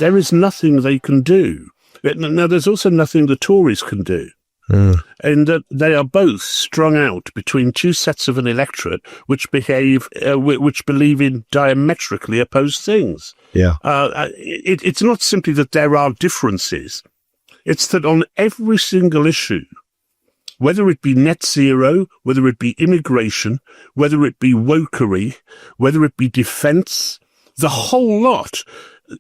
there is nothing they can do. Now, there's also nothing the Tories can do. And that they are both strung out between two sets of an electorate which believe in diametrically opposed things. Yeah. It's not simply that there are differences. It's that on every single issue, whether it be net zero, whether it be immigration, whether it be wokery, whether it be defence, the whole lot,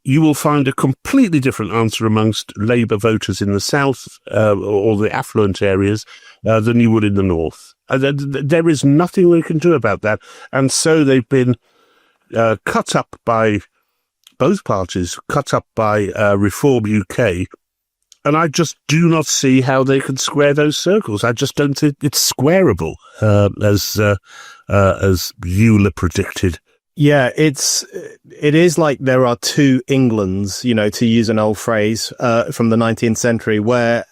you will find a completely different answer amongst Labour voters in the south or the affluent areas than you would in the north. There is nothing they can do about that. And so they've been cut up by both parties, cut up by Reform UK. And I just do not see how they can square those circles. I just don't think it's squareable, as Euler predicted. Yeah, it is like there are two Englands, to use an old phrase from the 19th century, where,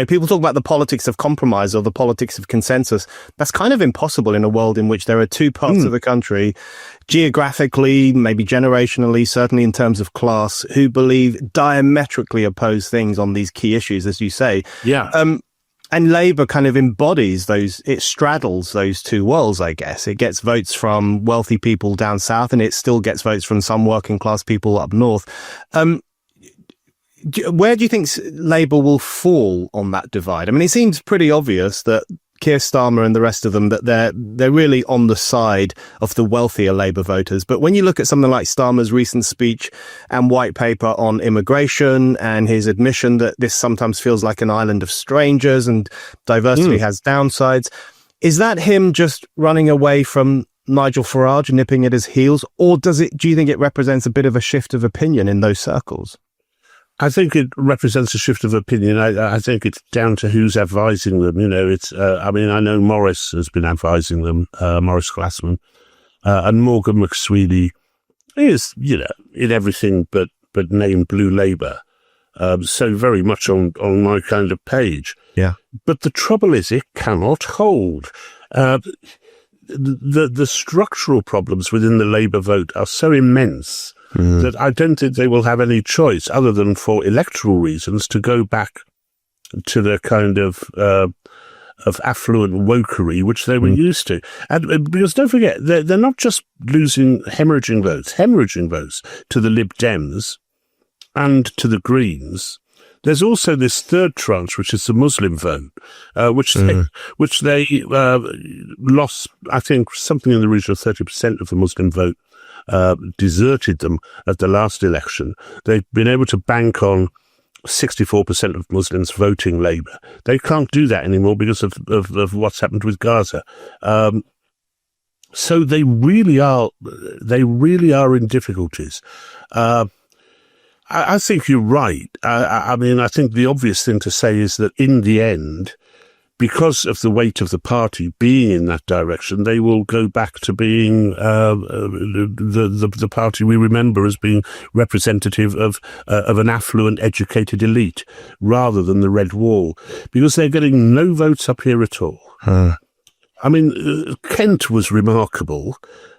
people talk about the politics of compromise or the politics of consensus. That's kind of impossible in a world in which there are two parts of the country, geographically, maybe generationally, certainly in terms of class, who believe diametrically opposed things on these key issues, as you say. Yeah. And Labour kind of embodies it straddles those two worlds, I guess. It gets votes from wealthy people down south, and it still gets votes from some working class people up north. Where do you think Labour will fall on that divide? I mean, it seems pretty obvious that Keir Starmer and the rest of them, that they're really on the side of the wealthier Labour voters. But when you look at something like Starmer's recent speech and white paper on immigration and his admission that this sometimes feels like an island of strangers and diversity has downsides, is that him just running away from Nigel Farage, nipping at his heels? Or do you think it represents a bit of a shift of opinion in those circles? I think it represents a shift of opinion. I think it's down to who's advising them. I know Morris has been advising them, Morris Glassman, and Morgan McSweeney is, in everything but named Blue Labour. So very much on my kind of page. Yeah. But the trouble is it cannot hold. The structural problems within the Labour vote are so immense that I don't think they will have any choice other than for electoral reasons to go back to the kind of affluent wokery which they were used to. And because don't forget, they're not just hemorrhaging votes to the Lib Dems and to the Greens. There's also this third tranche, which is the Muslim vote, which they lost, I think, something in the region of 30% of the Muslim vote. Deserted them at the last election. They've been able to bank on 64% of Muslims voting Labour. They can't do that anymore because of what's happened with Gaza. So they really are in difficulties. I think you're right. I think the obvious thing to say is that in the end, because of the weight of the party being in that direction, they will go back to being the party we remember as being representative of an affluent, educated elite, rather than the Red Wall, because they're getting no votes up here at all. Kent was remarkable.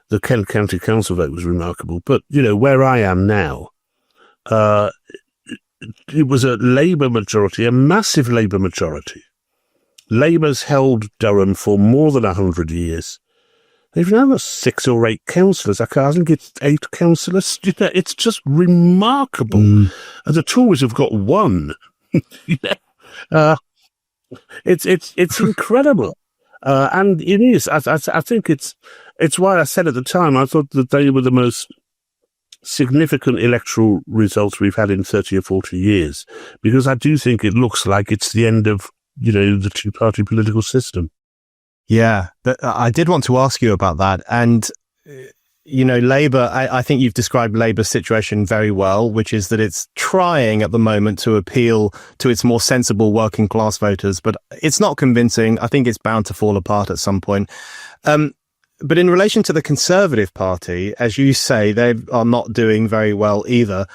The Kent County Council vote was remarkable. But, where I am now, it was a Labour majority, a massive Labour majority. Labour's held Durham for more than 100 years. They've now got 6 or 8 councillors. I think it's 8 councillors. It's just remarkable. And the Tories have got 1. It's incredible. And it is. I think it's why I said at the time, I thought that they were the most significant electoral results we've had in 30 or 40 years, because I do think it looks like it's the end of the two-party political system. Yeah, but I did want to ask you about that. And, Labour, I think you've described Labour's situation very well, which is that it's trying at the moment to appeal to its more sensible working class voters, but it's not convincing. I think it's bound to fall apart at some point. But in relation to the Conservative Party, as you say, they are not doing very well either.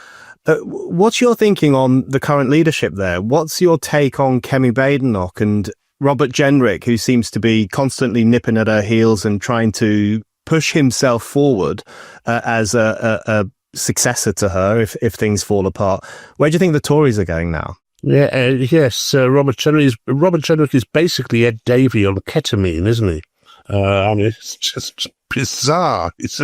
What's your thinking on the current leadership there? What's your take on Kemi Badenoch and Robert Jenrick, who seems to be constantly nipping at her heels and trying to push himself forward as a successor to her if things fall apart. Where do you think the Tories are going now? Yeah, yes, Robert Jenrick is basically Ed Davey on ketamine, isn't he? I mean, it's just bizarre. It's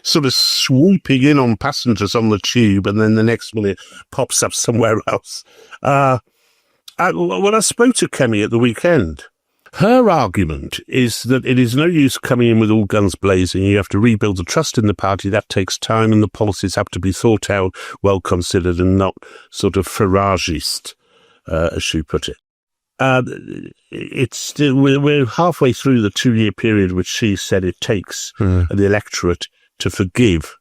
sort of swooping in on passengers on the tube, and then the next minute pops up somewhere else. When I spoke to Kemi at the weekend, her argument is that it is no use coming in with all guns blazing. You have to rebuild the trust in the party. That takes time, and the policies have to be thought out, well considered, and not sort of Faragist, as she put it. It's still, we're halfway through the 2-year period which she said it takes the electorate to forgive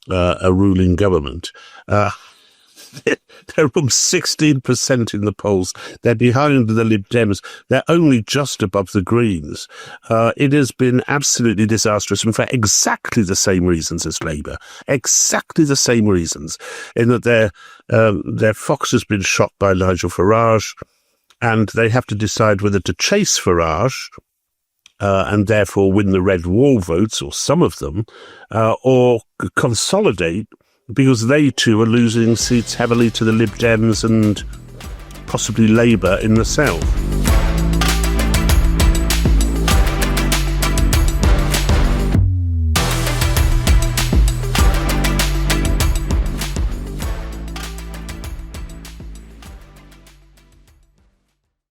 a ruling government. They're from 16% in the polls. They're behind the Lib Dems. They're only just above the Greens. It has been absolutely disastrous, and for exactly the same reasons as Labour. Exactly the same reasons, in that their fox has been shot by Nigel Farage, and they have to decide whether to chase Farage and therefore win the red wall votes, or some of them, or consolidate, because they too are losing seats heavily to the Lib Dems and possibly Labour in the south.